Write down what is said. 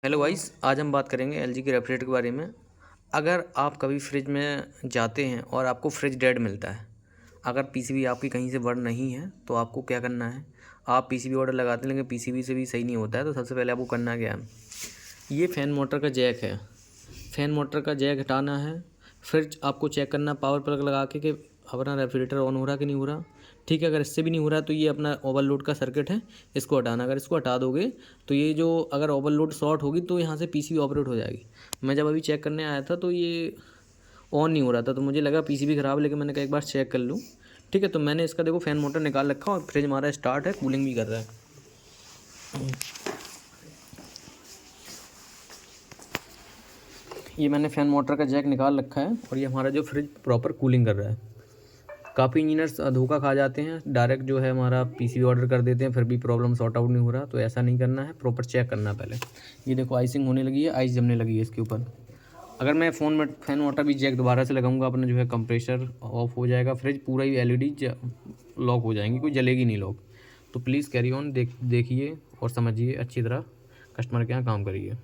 Hello guys, आज हम बात करेंगे एलजी के रेफ्रिजरेटर के बारे में। अगर आप कभी फ्रिज में जाते हैं और आपको फ्रिज डेड मिलता है, अगर पीसीबी आपकी कहीं से वर्ड नहीं है तो आपको क्या करना है। आप पीसीबी ऑर्डर लगाते हैं लेकिन पीसीबी से भी सही नहीं होता है, तो सबसे पहले आपको करना क्या है, ये फ़ैन मोटर का जैक है। फ़ैन मोटर का जैक हटाना है। फिर आपको चेक करना पावर प्लग लगा के कि अपना रेफ्रिजरेटर ऑन हो रहा कि नहीं हो रहा। ठीक है, अगर इससे भी नहीं हो रहा तो ये अपना ओवरलोड का सर्किट है, इसको हटाना। अगर इसको हटा दोगे तो ये जो अगर ओवरलोड शॉर्ट होगी तो यहाँ से पीसीबी ऑपरेट हो जाएगी। मैं जब अभी चेक करने आया था तो ये ऑन नहीं हो रहा था, तो मुझे लगा पीसीबी ख़राब है, लेकिन मैंने कहा एक बार चेक कर लूँ। ठीक है, तो मैंने इसका देखो फ़ैन मोटर निकाल रखा और फ्रिज हमारा स्टार्ट है, कूलिंग भी कर रहा है। ये मैंने फ़ैन मोटर का जैक निकाल रखा है और ये हमारा जो फ्रिज प्रॉपर कूलिंग कर रहा है। काफ़ी इंजीनियर्स धोखा खा जाते हैं, डायरेक्ट जो है हमारा पीसीबी ऑर्डर कर देते हैं, फिर भी प्रॉब्लम सॉर्ट आउट नहीं हो रहा। तो ऐसा नहीं करना है, प्रॉपर चेक करना है पहले। ये देखो आइसिंग होने लगी है, आइस जमने लगी है इसके ऊपर। अगर मैं फ़ोन में फ़ैन मोटर भी जैक दोबारा से लगाऊंगा, अपना जो है कंप्रेसर ऑफ हो जाएगा, फ्रिज पूरा ही एलईडी लॉक हो जाएंगी, कोई जलेगी नहीं लॉक। तो प्लीज़ कैरी ऑन, देखिए और समझिए अच्छी तरह, कस्टमर के यहाँ काम करिए।